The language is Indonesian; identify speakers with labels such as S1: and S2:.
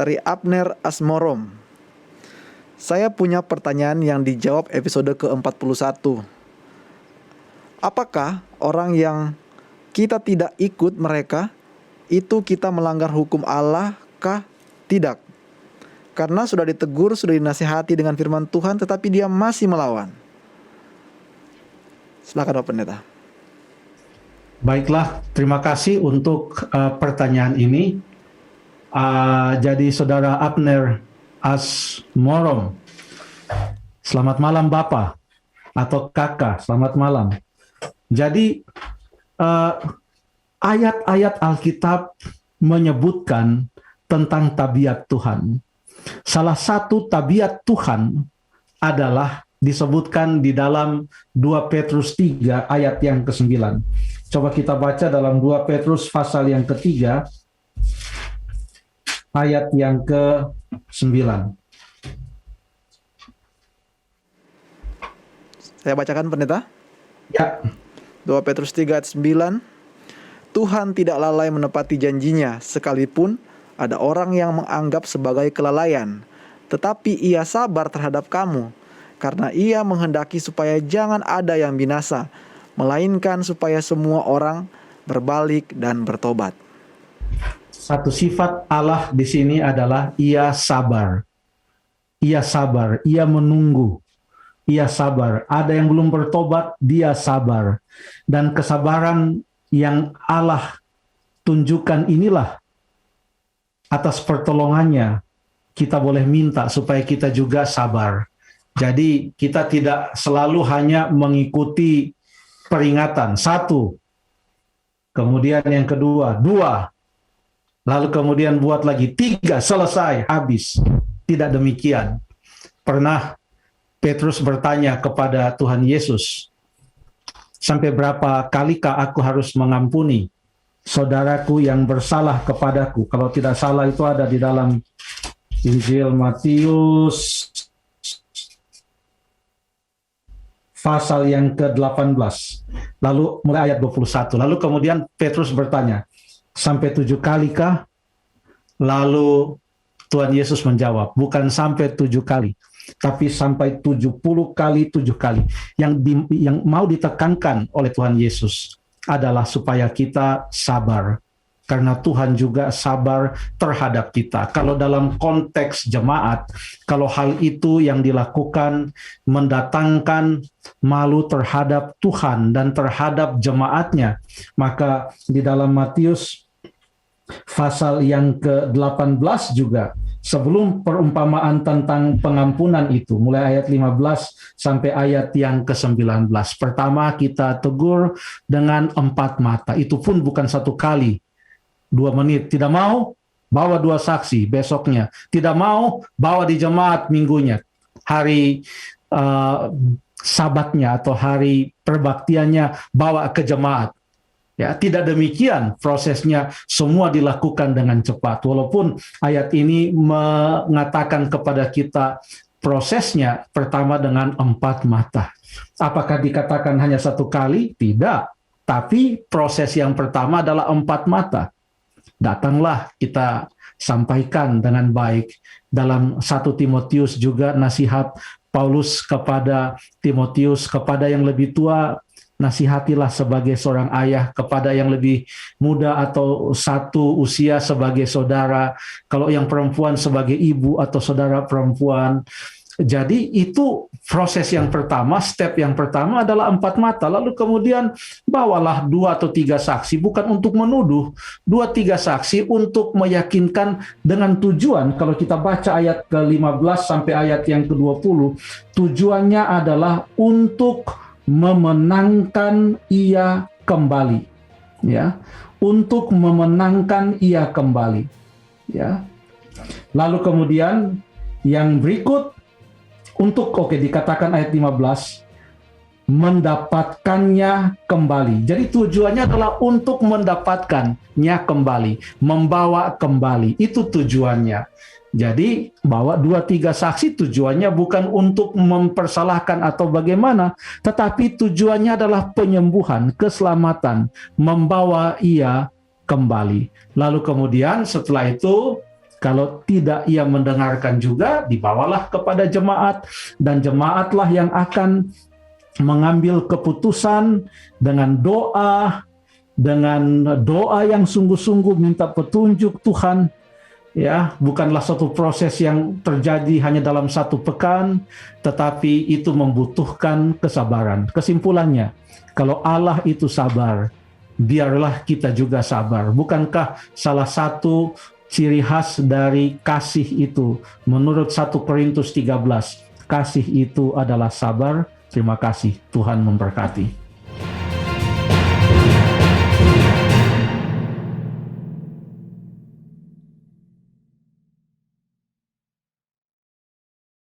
S1: dari Abner Asmorom. Saya punya pertanyaan yang dijawab episode ke-41. Apakah orang yang kita tidak ikut mereka, itu kita melanggar hukum Allah kah? Tidak. Karena sudah ditegur, sudah dinasihati dengan firman Tuhan, tetapi dia masih melawan. Silakan Pak Pendeta.
S2: Baiklah, terima kasih untuk pertanyaan ini. Jadi Saudara Abner Asmorom, selamat malam Bapak atau Kakak, selamat malam. Jadi ayat-ayat Alkitab menyebutkan tentang tabiat Tuhan. Salah satu tabiat Tuhan adalah disebutkan di dalam 2 Petrus 3 ayat yang ke-9. Coba kita baca dalam 2 Petrus pasal yang ketiga ayat yang ke-9.
S1: Saya bacakan Pendeta.
S2: Ya.
S1: 2 Petrus 3 ayat 9. Tuhan tidak lalai menepati janjinya, sekalipun ada orang yang menganggap sebagai kelalaian. Tetapi ia sabar terhadap kamu, karena ia menghendaki supaya jangan ada yang binasa, melainkan supaya semua orang berbalik dan bertobat.
S2: Satu sifat Allah di sini adalah ia sabar. Ia sabar, ia menunggu. Ia sabar. Ada yang belum bertobat, dia sabar. Dan kesabaran yang Allah tunjukkan inilah atas pertolongannya kita boleh minta supaya kita juga sabar. Jadi kita tidak selalu hanya mengikuti peringatan. 1, kemudian yang kedua, 2, lalu kemudian buat lagi 3, selesai, habis. Tidak demikian. Pernah Petrus bertanya kepada Tuhan Yesus, sampai berapa kalikah aku harus mengampuni saudaraku yang bersalah kepadaku? Kalau tidak salah itu ada di dalam Injil Matius pasal yang ke-18. Lalu mulai ayat 21. Lalu kemudian Petrus bertanya, sampai 7 kalikah? Lalu Tuhan Yesus menjawab, bukan sampai 7 kali, tapi sampai 70 kali 7 kali. Yang mau ditekankan oleh Tuhan Yesus adalah supaya kita sabar, karena Tuhan juga sabar terhadap kita. Kalau dalam konteks jemaat, kalau hal itu yang dilakukan mendatangkan malu terhadap Tuhan dan terhadap jemaatnya, maka di dalam Matius pasal yang ke-18 juga, sebelum perumpamaan tentang pengampunan itu, mulai ayat 15 sampai ayat yang ke-19. Pertama kita tegur dengan 4 mata. Itu pun bukan 1 kali, 2 menit. Tidak mau, bawa 2 saksi besoknya. Tidak mau, bawa di jemaat minggunya. Hari sabatnya atau hari perbaktiannya, bawa ke jemaat. Ya, tidak demikian prosesnya, semua dilakukan dengan cepat. Walaupun ayat ini mengatakan kepada kita prosesnya pertama dengan 4 mata. Apakah dikatakan hanya 1 kali? Tidak. Tapi proses yang pertama adalah 4 mata. Datanglah kita sampaikan dengan baik. Dalam 1 Timotius juga nasihat Paulus kepada Timotius, kepada yang lebih tua, nasihatilah sebagai seorang ayah, kepada yang lebih muda atau satu usia sebagai saudara, kalau yang perempuan sebagai ibu atau saudara perempuan. Jadi itu proses yang pertama, step yang pertama adalah 4 mata. Lalu kemudian bawalah 2 atau 3 saksi, bukan untuk menuduh, 2-3 saksi untuk meyakinkan dengan tujuan. Kalau kita baca ayat ke-15 sampai ayat yang ke-20, tujuannya adalah untuk memenangkan ia kembali, ya, untuk memenangkan ia kembali, ya. Lalu kemudian yang berikut untuk dikatakan ayat 15, mendapatkannya kembali. Jadi tujuannya adalah untuk mendapatkannya kembali, membawa kembali. Itu tujuannya. Jadi bawa 2-3 saksi tujuannya bukan untuk mempersalahkan atau bagaimana, tetapi tujuannya adalah penyembuhan, keselamatan, membawa ia kembali. Lalu kemudian setelah itu Kalau tidak ia mendengarkan juga, dibawalah kepada jemaat, dan jemaatlah yang akan mengambil keputusan dengan doa yang sungguh-sungguh minta petunjuk Tuhan. Ya, bukanlah suatu proses yang terjadi hanya dalam satu pekan, tetapi itu membutuhkan kesabaran. Kesimpulannya, kalau Allah itu sabar, biarlah kita juga sabar. Bukankah salah satu ciri khas dari kasih itu menurut 1 Korintus 13, kasih itu adalah sabar? Terima kasih, Tuhan memberkati.